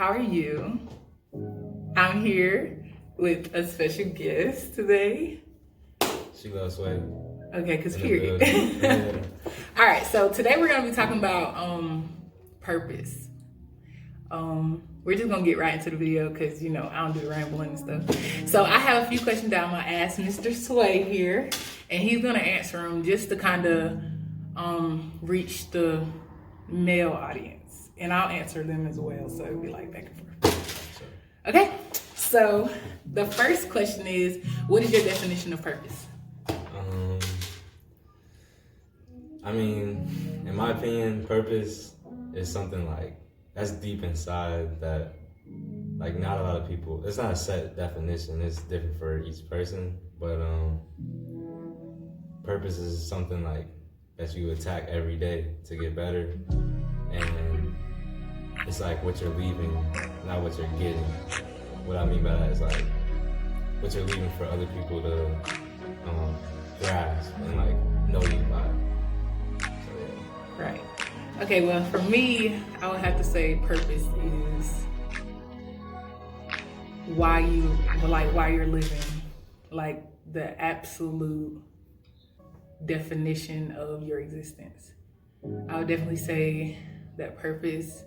how are you? I'm here with a special guest today. She loves Sway. Okay, because period. All right, so today we're going to be talking about purpose. We're just going to get right into the video because, you know, I don't do the rambling and stuff. So I have a few questions that I'm going to ask Mr. Sway here, and he's going to answer them just to kind of reach the male audience. And I'll answer them as well, so it'll be like back and forth. Okay, so the first question is, what is your definition of purpose? I mean, in my opinion, purpose is something like that's deep inside that, like, not a lot of people. It's not a set definition. It's different for each person. But purpose is something like that you attack every day to get better, and it's like what you're leaving, not what you're getting. What I mean by that is like what you're leaving for other people to grasp and like know you by. Right. Okay, well, for me, I would have to say purpose is why you're living, like the absolute definition of your existence. I would definitely say that purpose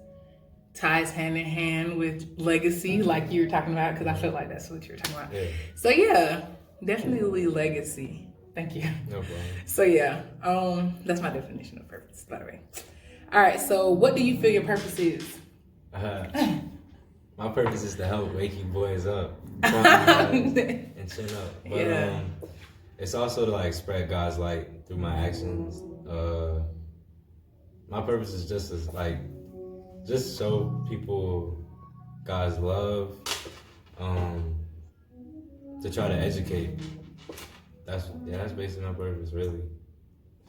ties hand in hand with legacy, like you were talking about, because I felt like that's what you were talking about. Yeah. So yeah, definitely legacy. Thank you. No problem. So yeah, that's my definition of purpose, by the way. All right, so what do you feel your purpose is? My purpose is to help wake you boys up and chin up. But Yeah. It's also to like spread God's light through my actions. My purpose is just show people God's love. To try to educate. That's basically my purpose, really.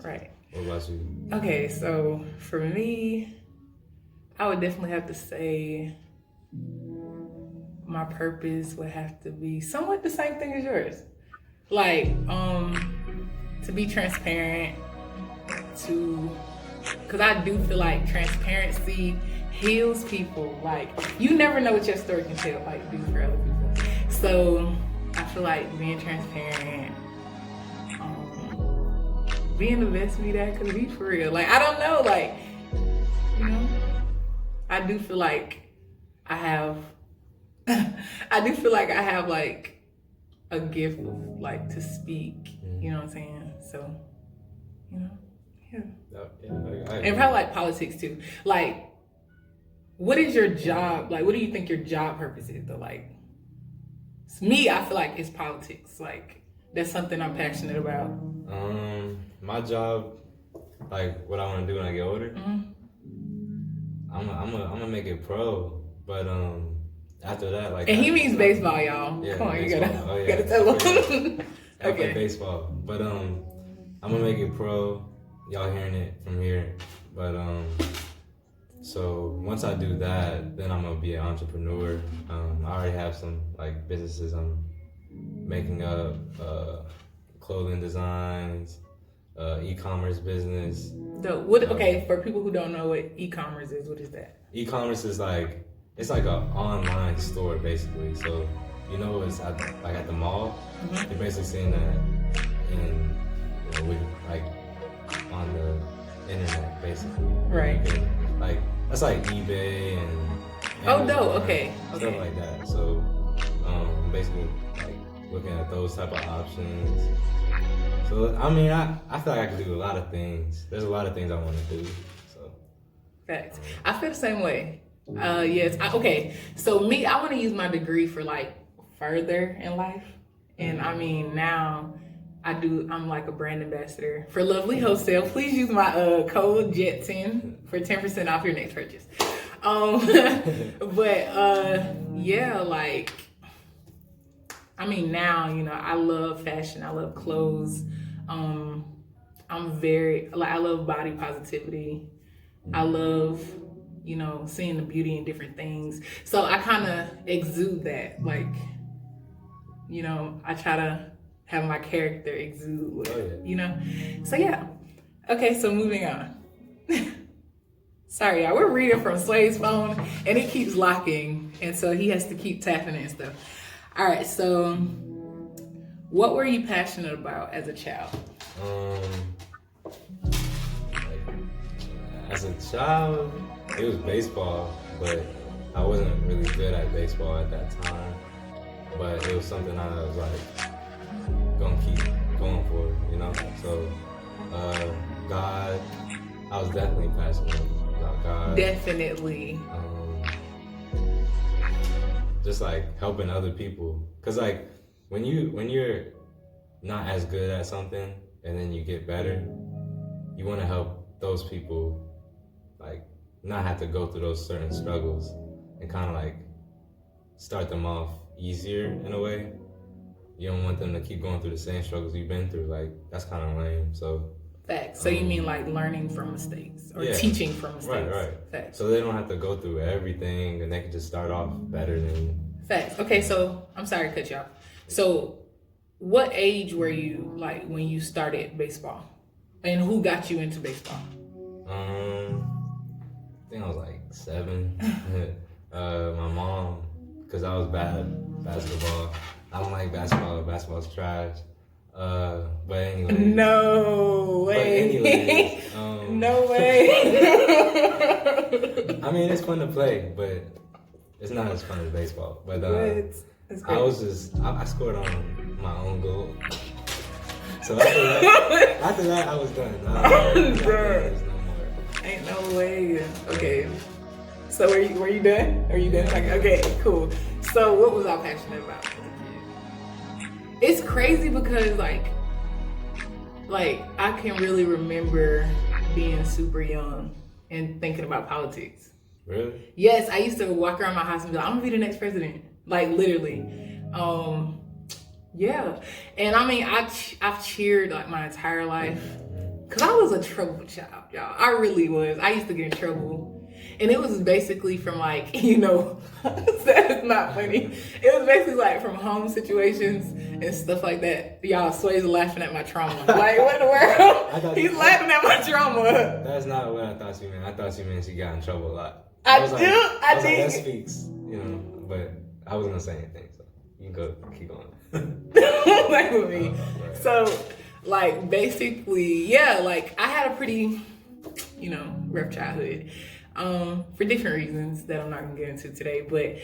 Right. What about you? Okay, so for me, I would definitely have to say my purpose would have to be somewhat the same thing as yours. Like, to be transparent, because I do feel like transparency heals people. Like, you never know what your story can tell, like, do for other people. So I feel like being transparent, being the best me that I could be, for real. Like, I don't know, like, you know, I do feel like I have like a gift of like to speak, you know what I'm saying? So, you know, yeah. And probably like politics too. Like, what is your job? Like, what do you think your job purpose is though? Like, me, I feel like it's politics. Like, that's something I'm passionate about. My job, like what I want to do when I get older, I'm gonna make it pro. But after that, like, and he means baseball, y'all. Yeah, come on, baseball. you gotta tell him. I play baseball, but I'm gonna make it pro. Y'all hearing it from here, but so once I do that, then I'm gonna be an entrepreneur. I already have some like businesses I'm making up, clothing designs, e-commerce business. Okay, for people who don't know what e-commerce is, what is that? E-commerce is like, it's like an online store basically. So you know, it's at the mall. Mm-hmm. You're basically seeing that in, you know, with like on the internet basically. Right. You can, like, that's like eBay and Oh, Amazon, no, okay. stuff like that. So basically like looking at those type of options. So I mean, I feel like I can do a lot of things. There's a lot of things I want to do. So Facts. I feel the same way. Yes. Okay. So me, I want to use my degree for like further in life, and I mean now I'm like a brand ambassador for Lovely Wholesale. Please use my code JET10 for 10% off your next purchase. But yeah, like, I mean, now, you know, I love fashion. I love clothes. I love body positivity. I love, you know, seeing the beauty in different things. So I kind of exude that. Like, you know, I try to have my character exude, you know? So yeah. Okay, so moving on. Sorry, y'all. We're reading from Slade's phone, and it keeps locking, and so he has to keep tapping it and stuff. All right, so what were you passionate about as a child? As a child, it was baseball, but I wasn't really good at baseball at that time. But it was something I was like gonna keep going for, you know. So God, I was definitely passionate about God. Definitely. Just like helping other people, cause like when you're not as good at something and then you get better, you want to help those people like not have to go through those certain struggles and kind of like start them off easier in a way. You don't want them to keep going through the same struggles you've been through. Like that's kind of lame. So facts. So you mean like learning from mistakes or teaching from mistakes? Right. Facts. So they don't have to go through everything and they can just start off better than. Facts. Okay, so I'm sorry to cut you off. So what age were you like when you started baseball? And who got you into baseball? I think I was like 7. My mom, because I was bad at basketball. I don't like basketball. Basketball's trash. But anyway. No way. No way. I mean, it's fun to play, but it's not as fun as baseball. But I scored on my own goal. So after that, I was done. Ain't no way. Okay. So were you done? Are you done? Like, okay, cool. So what was I passionate about? It's crazy because like I can really remember being super young and thinking about politics. Really? Yes, I used to walk around my house and be like, I'm gonna be the next president. Like literally. Yeah. And I mean, I've cheered like my entire life. Cause I was a troubled child, y'all. I really was. I used to get in trouble. And it was basically from like, you know, that's not funny. It was basically like from home situations and stuff like that. Y'all, Sway's laughing at my trauma. Like, what in the world? He's laughing at my trauma. That's not what I thought you meant. I thought you meant she got in trouble a lot. I did. Like, that speaks, you know, but I wasn't gonna say anything, so you can keep going. Like with me. Right. So, like, basically, yeah, like, I had a pretty, you know, rough childhood. For different reasons that I'm not gonna get into today, but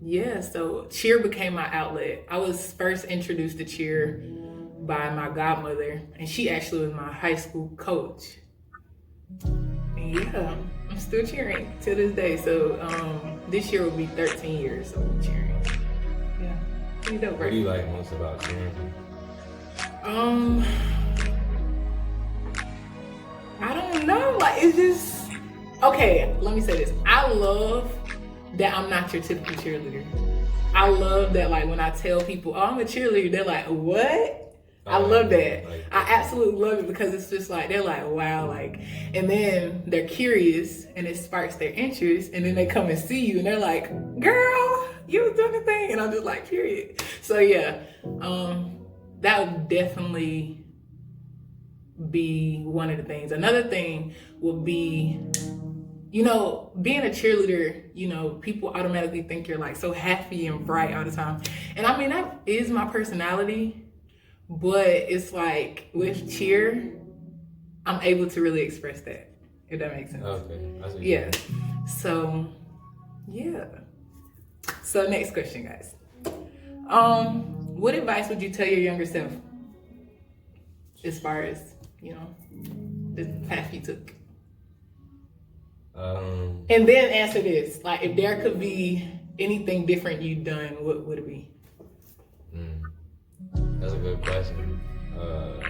yeah, so cheer became my outlet. I was first introduced to cheer by my godmother, and she actually was my high school coach. And yeah, I'm still cheering to this day. So this year will be 13 years of cheering. Yeah, pretty dope, right? What do you like most about cheering? I don't know. Like, it's just okay. Let me say this. I love that I'm not your typical cheerleader. I love that, like, when I tell people, "Oh, I'm a cheerleader," they're like, "What?" I love that. Like, I absolutely love it because it's just like they're like, "Wow!" Like, and then they're curious and it sparks their interest, and then they come and see you and they're like, "Girl, you was doing the thing," and I'm just like, "Period." So yeah, that would definitely be one of the things. Another thing would be, you know, being a cheerleader, you know, people automatically think you're like so happy and bright all the time. And I mean, that is my personality, but it's like with cheer, I'm able to really express that, if that makes sense. Okay. Yeah. So, yeah. So next question, guys. What advice would you tell your younger self as far as, you know, the path you took? And then answer this. Like, if there could be anything different you've done, what would it be? That's a good question. The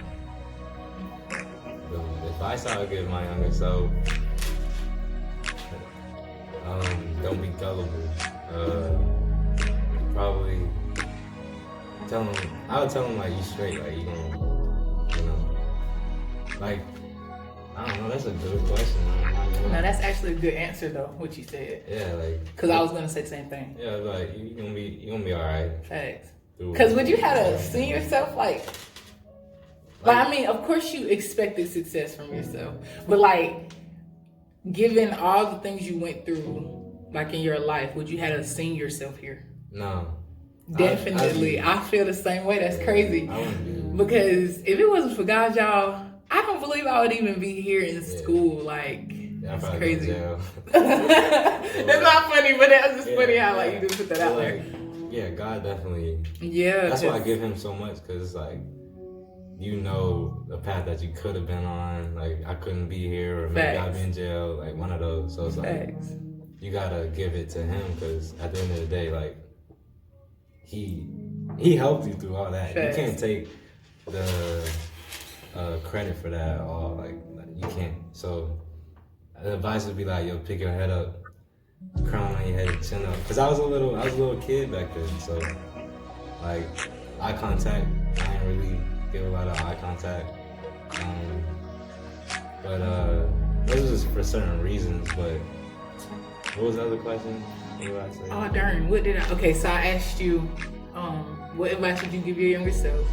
advice I would give my younger self, don't be gullible. Probably I would tell him, like, you straight, like, you gonna, you know, like, I don't know, that's a good question. No, that's actually a good answer, though, what you said. Yeah, like, because I was gonna say the same thing. Yeah, like, you're gonna be all right. Facts. Because would you have to see yourself, like Like, I mean, of course you expected success from yourself, but like, given all the things you went through, like in your life, would you have seen yourself here? No. Definitely. I feel the same way. That's crazy. I wouldn't be. Because if it wasn't for God, y'all, I don't believe I would even be here in school. Like, it's crazy. It's not funny, but that's just funny how like you just put that out there. Yeah, God definitely. Yeah. That's why I give him so much, because it's like, you know, the path that you could have been on. Like, I couldn't be here, or maybe I'd be in jail. Like, one of those. So it's like, you gotta give it to him, because at the end of the day, like, he helped you through all that. You can't take the credit for that at all. Like, you can't. So the advice would be like, yo, pick your head up, crown on your head, chin up. Cause I was a little kid back then. So like, eye contact, I didn't really give a lot of eye contact. But this was just for certain reasons. But what was the other question? What did I say? Oh darn! What did I? Okay, so I asked you, what advice would you give your younger self?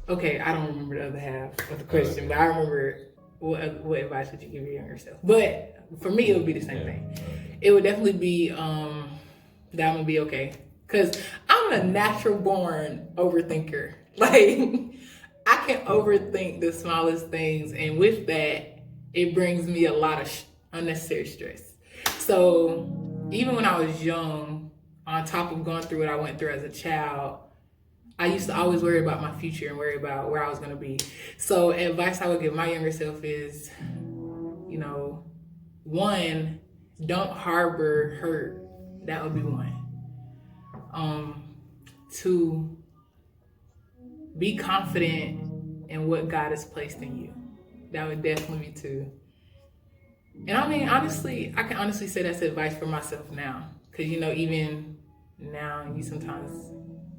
Okay, I don't remember the other half of the question, but I remember what advice would you give your younger self? But for me, it would be the same thing. It would definitely be that I'm gonna be okay, cause I'm a natural born overthinker. Like, I can overthink the smallest things, and with that, it brings me a lot of unnecessary stress. So even when I was young, on top of going through what I went through as a child, I used to always worry about my future and worry about where I was going to be. So advice I would give my younger self is, you know, 1, don't harbor hurt. That would be 1. 2, be confident in what God has placed in you. That would definitely be 2. And I mean, honestly, I can honestly say that's advice for myself now. Because, you know, even now, you sometimes,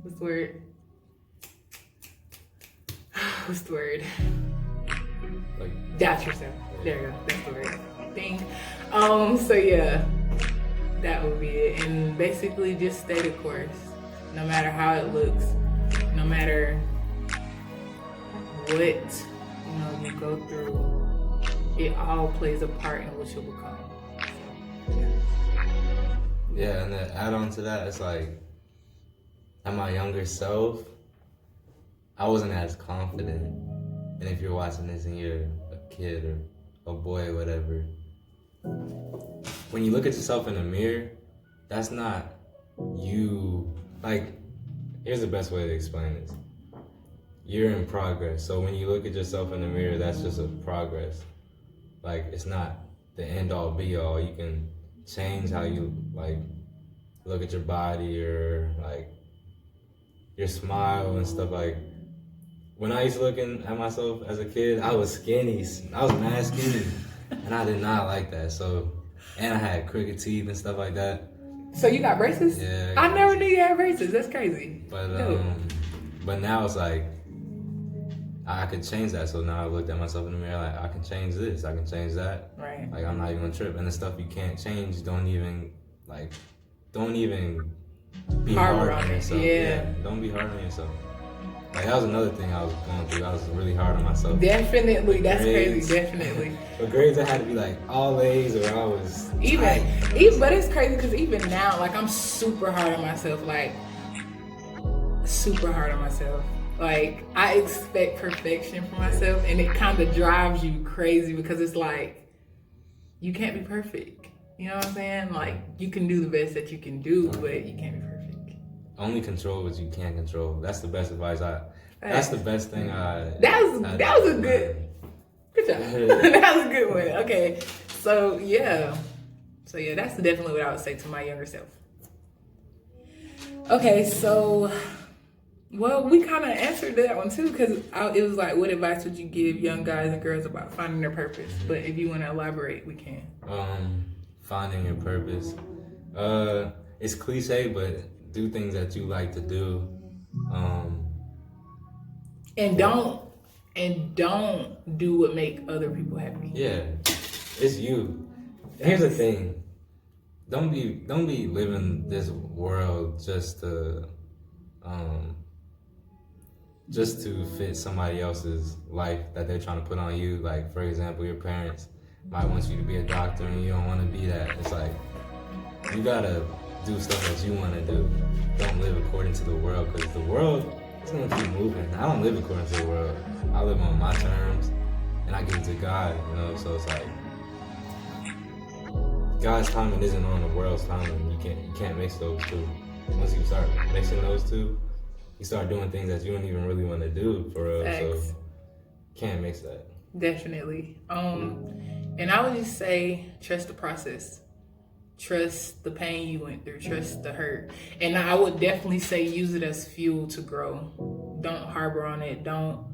what's the word? What's the word? Like, doubt yourself. There you go. That's the word. Thing. So yeah, that would be it. And basically just stay the course. No matter how it looks. No matter what, you know, you go through. It all plays a part in what you'll become. So, yeah, and then add on to that, it's like, at my younger self, I wasn't as confident. And if you're watching this and you're a kid or a boy or whatever, when you look at yourself in the mirror, that's not you. Like, here's the best way to explain this. You're in progress. So when you look at yourself in the mirror, that's just a progress. Like, it's not the end all be all. You can change how you like look at your body or like your smile and stuff. Like, when I used to looking at myself as a kid, I was skinny. I was mad skinny, and I did not like that. So, and I had crooked teeth and stuff like that. So you got braces? Yeah. I never knew you had braces. That's crazy. But now it's like, I could change that. So now I looked at myself in the mirror like, I can change this, I can change that. Right. Like, I'm not even gonna trip. And the stuff you can't change, don't even be hard on yourself. Yeah. Don't be hard on yourself. Like, that was another thing I was going through. I was really hard on myself. Definitely. That's crazy. Definitely. But grades, I had to be like all A's, or I was even but it's crazy because even now, like, I'm super hard on myself. Like, super hard on myself. Like, I expect perfection for myself, and it kind of drives you crazy because it's like, you can't be perfect. You know what I'm saying? Like, you can do the best that you can do, but you can't be perfect. Only control what you can't control. That's the best advice that's the best thing that was a good job. That was a good one. Okay. So yeah, that's definitely what I would say to my younger self. Okay, so, well, we kind of answered that one too, because it was like, what advice would you give young guys and girls about finding their purpose? But if you want to elaborate, we can. Finding your purpose. It's cliche, but do things that you like to do. And don't do what make other people happy. Yeah, it's you. Here's the thing. Don't be living this world just to just to fit somebody else's life that they're trying to put on you. Like, for example, your parents might want you to be a doctor and you don't want to be that. It's like, you gotta do stuff that you want to do. Don't live according to the world, because the world is going to keep moving. I don't live according to the world. I live on my terms, and I give it to God, you know? So it's like, God's timing isn't on the world's timing. You can't mix those two. Once you start mixing those two, you start doing things that you don't even really want to do for real. Facts. So can't mix that. Definitely. And I would just say, trust the process. Trust the pain you went through. Trust the hurt. And I would definitely say use it as fuel to grow. Don't harbor on it. Don't,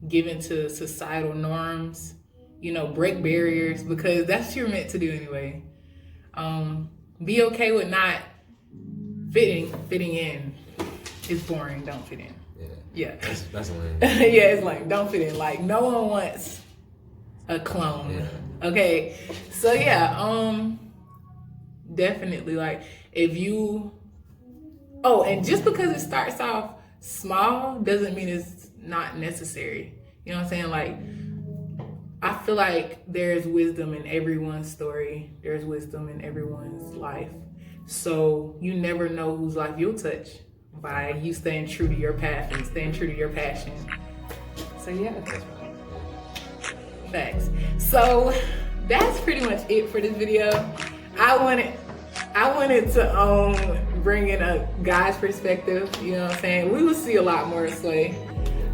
give into societal norms. Break barriers, because that's what you're meant to do anyway. Be okay with not fitting in. It's boring. Don't fit in. Yeah. That's lame. Yeah, it's like, don't fit in. Like, no one wants a clone. Yeah. Okay. So yeah, definitely, like, if you, and just because it starts off small doesn't mean it's not necessary. You know what I'm saying? Like, I feel like there's wisdom in everyone's story. There's wisdom in everyone's life. So you never know whose life you'll touch by you staying true to your path and staying true to your passion. So yeah, facts. So that's pretty much it for this video. I wanted to bring in a guy's perspective. You know what I'm saying? We will see a lot more of Sway.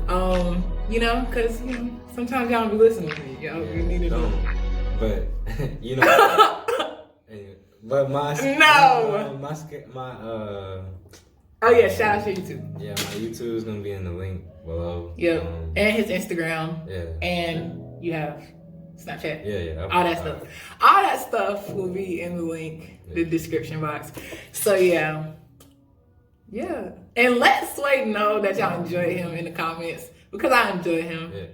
Because sometimes y'all don't be listening to me. Y'all you need to don't. But but my oh yeah, shout out to YouTube. Yeah, my YouTube is gonna be in the link below. Yep. And his Instagram. Yeah. And you have Snapchat. Yeah. All that stuff. All that stuff will be in the link, the description box. So yeah. Yeah. And let Sway know that y'all enjoyed him in the comments, because I enjoyed him. Yeah.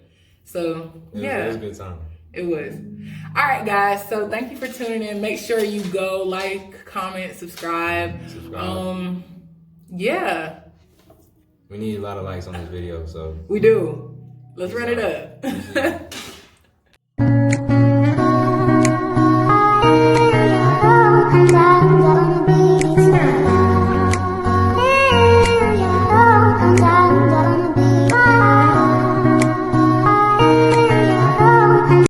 So it was a good time. It was. All right, guys. So thank you for tuning in. Make sure you go like, comment, subscribe. Yeah. We need a lot of likes on this video, so we do. Let's run it up.